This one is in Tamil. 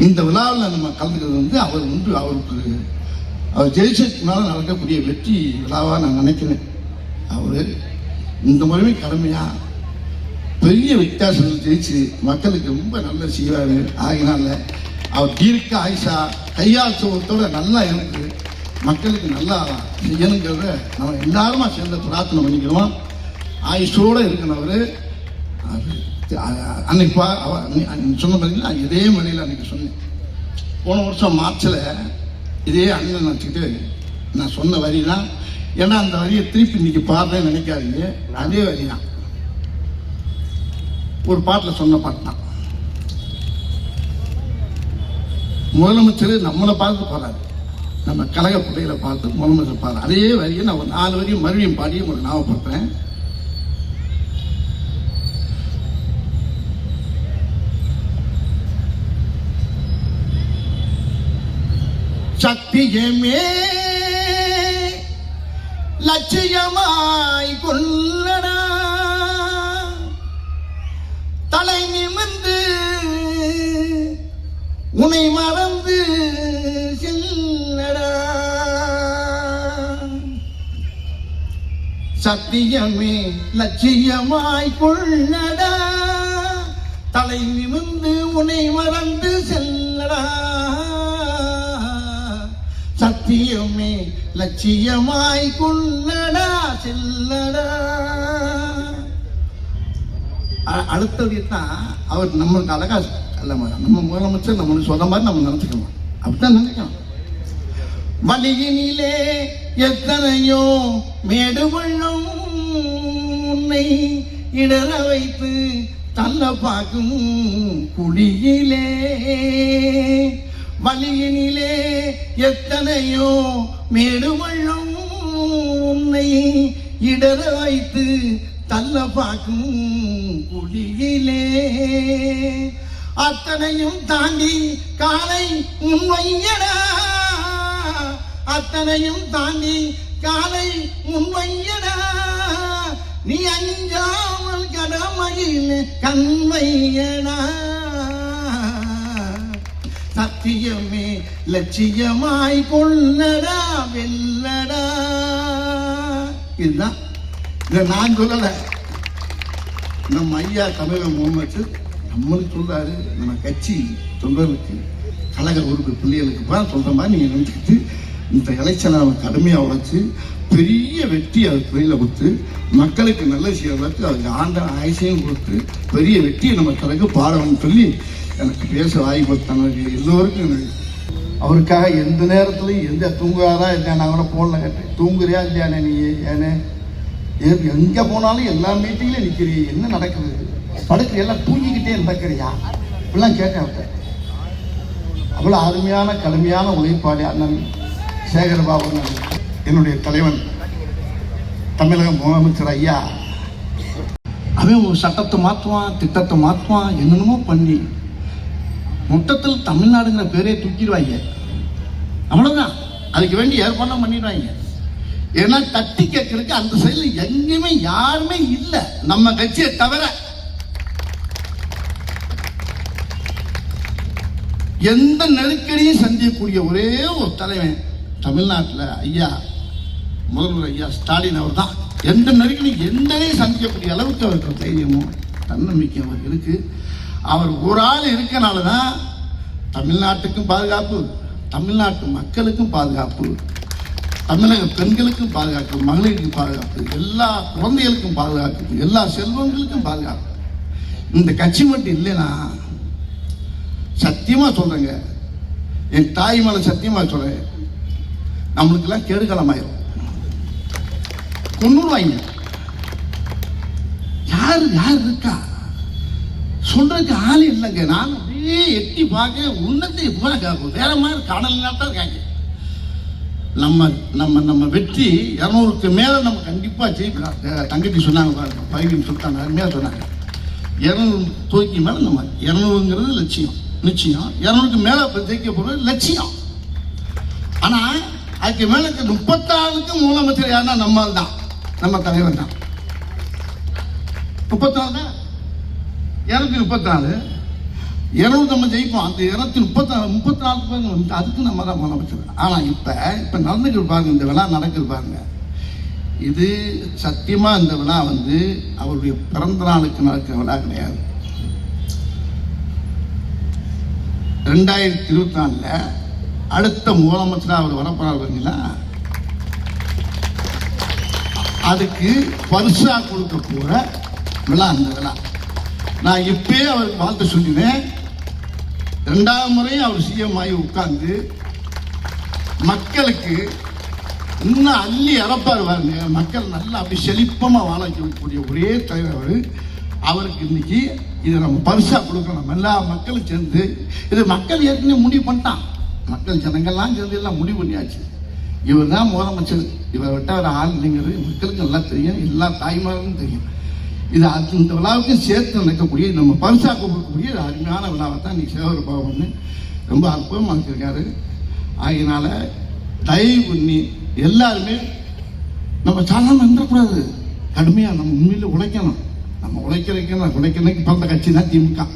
இந்த விழாவில் நம்ம கலந்துக்கிறது அவர் ஜெயிச்சதுனால நடக்கக்கூடிய வெற்றி விழாவாக நான் நினைக்கிறேன். அவர் இந்த முறையுமே கடமையாக பெரிய வித்தியாசங்கள் ஜெயிச்சு மக்களுக்கு ரொம்ப நல்ல செய்வார். ஆகினால அவர் தீர்க்க ஆயுஷா கையால் சுகத்தோட நல்லா எனக்கு மக்களுக்கு நல்லா செய்யணுங்கிறத நம்ம எல்லாருமா சேர்ந்து பிரார்த்தனை பண்ணிக்கிறோம். ஆயுஷோடு இருக்கணும். அன்னைக்கு சொன்ன பார்த்தீங்கன்னா இதே முறையில் அன்னைக்கு சொன்னேன். போன வருஷம் மார்ச்சில் இதே அண்ணன் நினச்சிக்கிட்டு நான் சொன்ன வரி தான். ஏன்னா அந்த வரியை திருப்பி இன்னைக்கு பாடுறேன்னு நினைக்காதீங்க. அதே வரி தான் ஒரு பாட்டில் சொன்ன பாட்டு தான். முதலமைச்சர் நம்மளை பார்த்து பாடுறாரு, நம்ம கழக பிள்ளைகளை பார்த்து முதலமைச்சர் பாடுறாரு. அதே வரியை நான் ஒரு 4 வரியும் மறுபடியும் பாடியும் உங்களுக்கு ஞாபகப்படுத்துறேன். சத்தியமே லட்சியமாய் கொள்ளடா, தலை நிமிர்ந்து உன்னை மறந்து செல்லடா. சத்தியமே லட்சியமாய் கொள்ளடா, தலை நிமிர்ந்து உன்னை மறந்து செல்லடா. சத்தியமே லட்சியமாய் கொள்ளடா செல்லடா. அடுத்தது தான் அவர் நம்மளுக்கு அழகா அல்ல, நம்ம முதலமைச்சர் நம்மளுக்கு சொல்ற மாதிரி நம்ம நினைச்சுக்கணும். அப்படித்தான் நினைக்கணும். வழியினிலே எத்தனையோ மேடு பள்ளம் உன்னை இடர வைத்து தள்ள பார்க்கும் குழியிலே. வழியினிலே எத்தனையோ மேடு பள்ளம் உன்னை இடர வைத்து தள்ள பார்க்கும் குழியிலே. அத்தனையும் தாண்டி காலை முன்வையடா, அத்தனையும் தாண்டி காலை முன்வையடா. நீ அஞ்சாமல் கடமையில் கண்மையடா. சத்தியமே லட்சியமாய் கொள்ளடா வெல்லடா. இதுதான் இதை நான் சொல்லல, நம்ம ஐயா தமிழக முதலமைச்சர் நம்மளுக்கு சொல்றாரு. நம்ம கட்சி தொண்டர்களுக்கு கழக உறுப்பு பிள்ளைகளுக்கு சொல்ற மாதிரி நீங்க நினைச்சுக்கிட்டு இந்த எலெக்ஷனை அவன் கடுமையாக உழைச்சு பெரிய வெற்றி அது பிள்ளையில கொடுத்து மக்களுக்கு நல்ல செய்யறதுக்கு அதுக்கு ஆண்ட ஆயுசையும் கொடுத்து பெரிய வெற்றியை நம்ம தனக்கு பாடணும்னு சொல்லி எனக்கு பேச வாய்ப்பு தனக்கு எல்லோருக்கும். அவருக்காக எந்த நேரத்துலையும் எந்த தூங்குறாரா இல்லையா, நான் கூட போன்ல கேட்டேன், தூங்குறியா இல்லையானே நீ, ஏன்னு எங்கே போனாலும் எல்லா மீட்டிங்லையும் நிற்கிறீ, என்ன நடக்குது, படுக்க எல்லாம் தூங்கிக்கிட்டே நடக்கிறியா இப்படிலாம் கேட்டேன். அவ்வளோ அருமையான கடுமையான உழைப்பாளி அண்ணன் சேகர்பாபு, என்னுடைய தலைவன் தமிழக முதலமைச்சர் ஐயா. அவன் ஒரு சட்டத்தை மாற்றுவான், திட்டத்தை மாற்றுவான், என்னென்னமோ பண்ணி மொத்தத்தில் தமிழ்நாடுங்கிற பேரே தூக்கிடுவாங்க. அவ்வளோதான், அதுக்கு வேண்டி ஏற்பாடு பண்ணிடுவாங்க. ஏன்னா தட்டி கேட்கறதுக்கு அந்த சைடில் எங்கேயுமே யாருமே இல்லை நம்ம கட்சியை தவிர. எந்த நெருக்கடியும் சந்திக்கக்கூடிய ஒரே ஒரு தலைவன் தமிழ்நாட்டில் ஐயா முதல்வர் ஐயா ஸ்டாலின் அவர் தான். எந்த நெருக்கடியும் எந்தனையும் சந்திக்கக்கூடிய அளவுக்கு அவருக்கு தைரியமும் தன்னம்பிக்கை அவருக்கு இருக்கு. அவர் ஒரு ஆள் இருக்கனால தான் தமிழ்நாட்டுக்கும் பாதுகாப்பு, தமிழ்நாட்டு மக்களுக்கும் பாதுகாப்பு, தமிழக பெண்களுக்கும் பாதுகாப்பு, மகளிருக்கும் பாதுகாப்பு, எல்லா குழந்தைகளுக்கும் பாதுகாப்பு, எல்லா செல்வங்களுக்கும் பாதுகாப்பு. இந்த கட்சி மட்டும் இல்லைன்னா சத்தியமா சொல்றேங்க, என் தாய் மேல சத்தியமா சொல்றேன், நம்மளுக்கெல்லாம் கேடுகாலமாயிரும், கொன்னுடுவாங்க. யாரு யார் இருக்கா சொல்றதுக்கு ஆள் இல்லைங்க. நான் அப்படியே எட்டி பார்க்க உன்னத்தை போல வேற மாதிரி காணல் தான் இருக்காங்க. நம்ம நம்ம நம்ம வெற்றி 200க்கு மேல நம்ம கண்டிப்பா ஜெயிக்கலாம். தங்கச்சி சொன்னாங்க, பைவின்னு சொல்லிட்டாங்க, அருமையாக சொன்னாங்க. 200 தூக்கி மேல நம்ம 200ங்கிறது லட்சியம், நிச்சயம் 200க்கு மேல ஜெயிக்க போறது லட்சியம். ஆனா அதுக்கு மேல 34க்கு முதலமைச்சர் யாருன்னா நம்மால் தான், நம்ம தலைவர் தான். 34 தான் 234 200 நம்ம ஜெயிப்போம். அந்த 234 பேர் வந்து அதுக்கு நம்ம தான் முதலமைச்சர். ஆனால் இப்போ நடந்துக்கிட்டு பாருங்க, இந்த விழா நடக்குது பாருங்க. இது சத்தியமா இந்த விழா வந்து அவருடைய பிறந்த நாளுக்கு நடக்கிற விழா கிடையாது. 2024 அடுத்த முதலமைச்சராக அவர் வரப்போறாருங்களா, அதுக்கு பரிசா கொடுக்க போற விழா அந்த விழா. நான் இப்பயே அவருக்கு வாழ்த்து சொல்லினேன். 2வது முறையும் அவர் சிஎம் ஆகி உட்கார்ந்து மக்களுக்கு இன்னும் அள்ளி இறப்பார் பாருங்க. மக்கள் நல்லா அப்படி செழிப்பமா வாழ வைக்கக்கூடிய ஒரே தலைவர் அவருக்கு இன்னைக்கு இதை நம்ம பரிசா கொடுக்கணும். எல்லா மக்களும் சேர்ந்து, இது மக்கள் ஏற்கனவே முடிவு பண்ணிட்டான். மக்கள் ஜனங்கள்லாம் சேர்ந்து எல்லாம் முடிவு பண்ணியாச்சு. இவர் தான் முதலமைச்சர், இவர் விட்ட ஒரு ஆள் இல்லைங்கிறது மக்களுக்கு நல்லா தெரியும், எல்லா தாய்மார்களும் தெரியும். இது இந்த விழாவுக்கும் சேர்த்து நடக்கக்கூடிய நம்ம பரிசா கொடுக்கக்கூடிய அருமையான விழாவை தான் இன்னைக்கு சேவர் பாவம்னு ரொம்ப அற்புதமாக வச்சிருக்காரு. ஆகினால தயவு பண்ணி எல்லாருமே நம்ம சாதாரண இருந்துடக்கூடாது, கடுமையாக நம்ம உண்மையில் உழைக்கணும். நம்ம உழைக்கிறதுக்கு பிறந்த கட்சி தான் திமுக.